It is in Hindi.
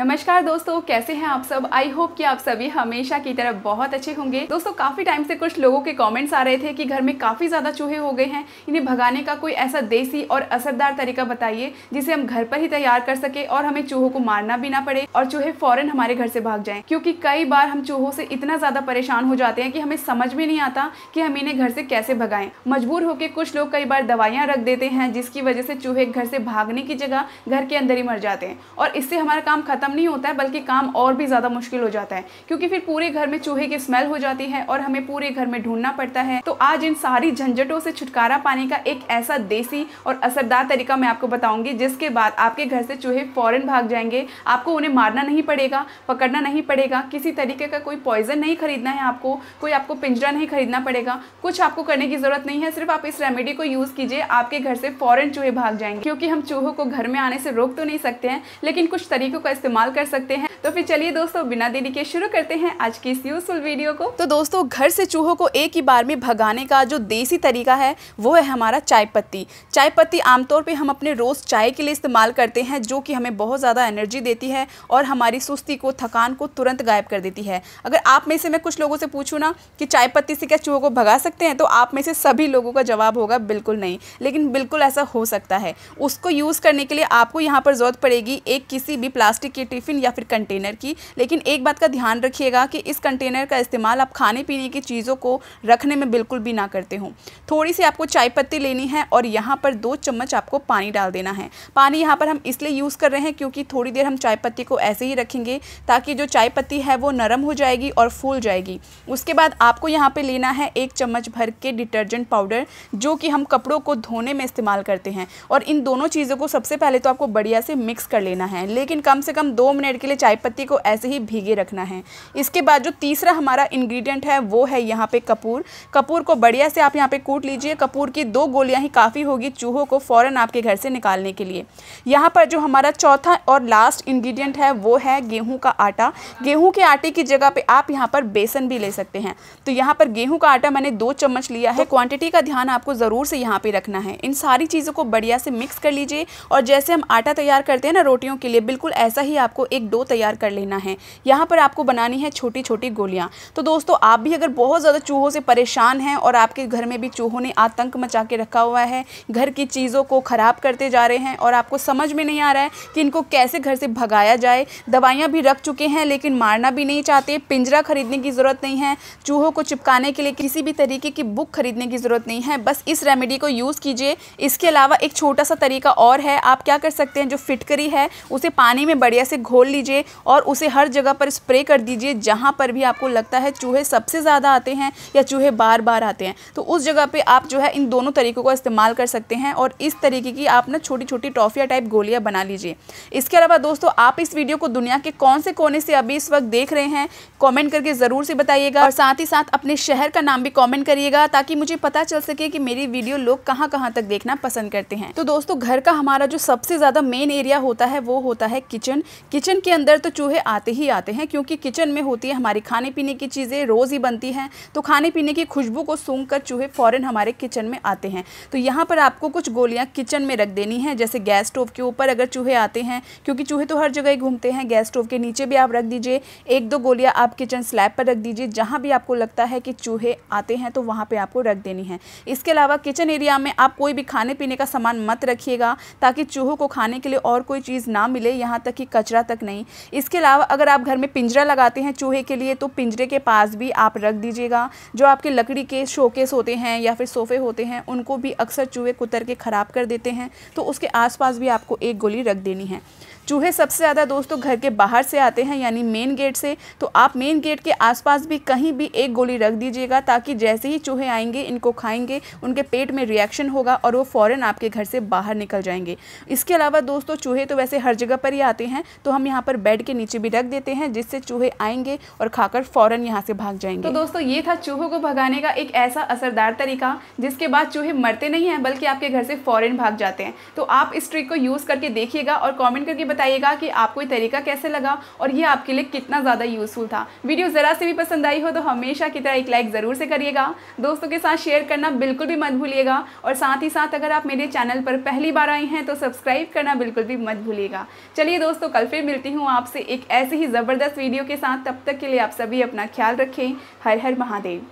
नमस्कार दोस्तों, कैसे हैं आप सब। आई होप कि आप सभी हमेशा की तरह बहुत अच्छे होंगे। दोस्तों काफ़ी टाइम से कुछ लोगों के कमेंट्स आ रहे थे कि घर में काफ़ी ज़्यादा चूहे हो गए हैं, इन्हें भगाने का कोई ऐसा देसी और असरदार तरीका बताइए जिसे हम घर पर ही तैयार कर सके और हमें चूहों को मारना भी ना पड़े और चूहे फ़ौरन हमारे घर से भाग जाएं। क्योंकि कई बार हम चूहों से इतना ज़्यादा परेशान हो जाते हैं कि हमें समझ में नहीं आता कि हम इन्हें घर से कैसे भगाएं। मजबूर होकर कुछ लोग कई बार दवाइयाँ रख देते हैं जिसकी वजह से चूहे घर से भागने की जगह घर के अंदर ही मर जाते हैं और इससे हमारा काम खत्म नहीं होता है बल्कि काम और भी ज़्यादा मुश्किल हो जाता है, क्योंकि फिर पूरे घर में चूहे की स्मेल हो जाती है और हमें पूरे घर में ढूंढना पड़ता है। तो आज इन सारी झंझटों से छुटकारा पाने का एक ऐसा देसी और असरदार तरीका मैं आपको बताऊंगी जिसके बाद आपके घर से चूहे फौरन भाग जाएंगे। आपको उन्हें मारना नहीं पड़ेगा, पकड़ना नहीं पड़ेगा, किसी तरीके का कोई पॉइजन नहीं खरीदना है, आपको पिंजरा नहीं खरीदना पड़ेगा, कुछ आपको करने की जरूरत नहीं है। सिर्फ आप इस रेमेडी को यूज कीजिए, आपके घर से फौरन चूहे भाग जाएंगे। क्योंकि हम चूहों को घर में आने से रोक तो नहीं सकते हैं, लेकिन कुछ तरीकों का इस्तेमाल कर सकते हैं। तो फिर चलिए दोस्तों, बिना देरी के शुरू करते हैं आज की इस यूजफुल वीडियो को। तो दोस्तों, घर से चूहों को एक ही बार में भगाने का जो देसी तरीका है वो है हमारा चाय पत्ती। चाय पत्ती आमतौर पे हम अपने रोज़ चाय के लिए इस्तेमाल करते हैं, जो कि हमें बहुत ज़्यादा एनर्जी देती है और हमारी सुस्ती को, थकान को तुरंत गायब कर देती है। अगर आप में से मैं कुछ लोगों से पूछूँ ना कि चाय पत्ती से क्या चूहों को भगा सकते हैं, तो आप में से सभी लोगों का जवाब होगा बिल्कुल नहीं। लेकिन बिल्कुल ऐसा हो सकता है। उसको यूज़ करने के लिए आपको यहाँ पर ज़रूरत पड़ेगी एक किसी भी प्लास्टिक के टिफ़िन या फिर कंटेनर की। लेकिन एक बात का ध्यान रखिएगा कि इस कंटेनर का इस्तेमाल आप खाने पीने की चीज़ों को रखने में बिल्कुल भी ना करते हो। थोड़ी सी आपको चाय पत्ती लेनी है और यहाँ पर 2 चम्मच आपको पानी डाल देना है। पानी यहाँ पर हम इसलिए यूज़ कर रहे हैं क्योंकि थोड़ी देर हम चाय पत्ती को ऐसे ही रखेंगे ताकि जो चाय पत्ती है वो नरम हो जाएगी और फूल जाएगी। उसके बाद आपको यहाँ पर लेना है 1 चम्मच भर के डिटर्जेंट पाउडर, जो कि हम कपड़ों को धोने में इस्तेमाल करते हैं। और इन दोनों चीज़ों को सबसे पहले तो आपको बढ़िया से मिक्स कर लेना है, लेकिन कम से कम 2 मिनट के लिए चाय पत्ती को ऐसे ही भीगे रखना है। इसके बाद जो तीसरा हमारा इंग्रेडिएंट है वो है यहाँ पे कपूर। कपूर को बढ़िया से आप यहाँ पे कूट लीजिए। कपूर की 2 गोलियाँ ही काफ़ी होगी चूहों को फ़ौरन आपके घर से निकालने के लिए। यहाँ पर जो हमारा चौथा और लास्ट इंग्रेडिएंट है वो है गेहूँ का आटा। गेहूँ के आटे की जगह पे आप यहाँ पर बेसन भी ले सकते हैं। तो यहाँ पर गेहूँ का आटा मैंने 2 चम्मच लिया है। क्वांटिटी का ध्यान आपको ज़रूर से यहाँ पे रखना है। इन सारी चीज़ों को बढ़िया से मिक्स कर लीजिए और जैसे हम आटा तैयार करते हैं ना रोटियों के लिए, बिल्कुल ऐसा ही आपको एक डो तैयार कर लेना है। यहाँ पर आपको बनानी है छोटी छोटी गोलियाँ। तो दोस्तों, आप भी अगर बहुत ज़्यादा चूहों से परेशान हैं और आपके घर में भी चूहों ने आतंक मचा के रखा हुआ है, घर की चीज़ों को ख़राब करते जा रहे हैं और आपको समझ में नहीं आ रहा है कि इनको कैसे घर से भगाया जाए, दवाइयाँ भी रख चुके हैं लेकिन मारना भी नहीं चाहते, पिंजरा खरीदने की ज़रूरत नहीं है, चूहों को चिपकाने के लिए किसी भी तरीके की बुक खरीदने की ज़रूरत नहीं है, बस इस रेमेडी को यूज़ कीजिए। इसके अलावा एक छोटा सा तरीका और है। आप क्या कर सकते हैं, जो फिटकरी है उसे पानी में बढ़िया से घोल लीजिए और उसे हर जगह पर स्प्रे कर दीजिए जहाँ पर भी आपको लगता है चूहे सबसे ज़्यादा आते हैं या चूहे बार बार आते हैं। तो उस जगह पे आप जो है इन दोनों तरीकों का इस्तेमाल कर सकते हैं और इस तरीके की आप ना छोटी छोटी टॉफिया टाइप गोलियाँ बना लीजिए। इसके अलावा दोस्तों, आप इस वीडियो को दुनिया के कौन से कोने से अभी इस वक्त देख रहे हैं कॉमेंट करके ज़रूर से बताइएगा और साथ ही साथ अपने शहर का नाम भी कॉमेंट करिएगा ताकि मुझे पता चल सके कि मेरी वीडियो लोग कहाँ कहाँ तक देखना पसंद करते हैं। तो दोस्तों, घर का हमारा जो सबसे ज़्यादा मेन एरिया होता है वो होता है किचन। किचन के अंदर तो चूहे आते ही आते हैं क्योंकि किचन में होती है हमारी खाने पीने की चीज़ें, रोज़ ही बनती हैं। तो खाने पीने की खुशबू को सूंघकर चूहे फ़ौरन हमारे किचन में आते हैं। तो यहाँ पर आपको कुछ गोलियाँ किचन में रख देनी है। जैसे गैस स्टोव के ऊपर अगर चूहे आते हैं, क्योंकि चूहे तो हर जगह ही घूमते हैं, गैस स्टोव के नीचे भी आप रख दीजिए। 1-2 गोलियाँ आप किचन स्लैब पर रख दीजिए। जहाँ भी आपको लगता है कि चूहे आते हैं तो वहाँ पर आपको रख देनी है। इसके अलावा किचन एरिया में आप कोई भी खाने पीने का सामान मत रखिएगा ताकि चूहों को खाने के लिए और कोई चीज़ ना मिले, यहाँ तक कि कचरा तक नहीं। इसके अलावा अगर आप घर में पिंजरा लगाते हैं चूहे के लिए तो पिंजरे के पास भी आप रख दीजिएगा। जो आपके लकड़ी के शोकेस होते हैं या फिर सोफ़े होते हैं उनको भी अक्सर चूहे कुतर के ख़राब कर देते हैं, तो उसके आसपास भी आपको 1 गोली रख देनी है। चूहे सबसे ज़्यादा दोस्तों घर के बाहर से आते हैं, यानी मेन गेट से। तो आप मेन गेट के आसपास भी कहीं भी 1 गोली रख दीजिएगा ताकि जैसे ही चूहे आएंगे, इनको खाएंगे, उनके पेट में रिएक्शन होगा और वो फ़ौरन आपके घर से बाहर निकल जाएंगे। इसके अलावा दोस्तों, चूहे तो वैसे हर जगह पर ही आते हैं, तो हम यहाँ पर बेड के नीचे भी रख देते हैं जिससे चूहे आएंगे और खाकर फ़ौरन यहाँ से भाग जाएंगे। तो दोस्तों, ये था चूहों को भगाने का एक ऐसा असरदार तरीका जिसके बाद चूहे मरते नहीं हैं बल्कि आपके घर से फ़ौरन भाग जाते हैं। तो आप इस ट्रिक को यूज़ करके देखिएगा और कमेंट करके बताइएगा कि आपको ये तरीका कैसे लगा और ये आपके लिए कितना ज़्यादा यूज़फुल था। वीडियो ज़रा से भी पसंद आई हो तो हमेशा की तरह एक लाइक ज़रूर से करिएगा। दोस्तों के साथ शेयर करना बिल्कुल भी मत भूलिएगा और साथ ही साथ अगर आप मेरे चैनल पर पहली बार आए हैं तो सब्सक्राइब करना बिल्कुल भी मत भूलिएगा। चलिए दोस्तों, कल फिर मिलती हूँ आपसे एक ऐसे ही ज़बरदस्त वीडियो के साथ। तब तक के लिए आप सभी अपना ख्याल रखें। हर हर महादेव।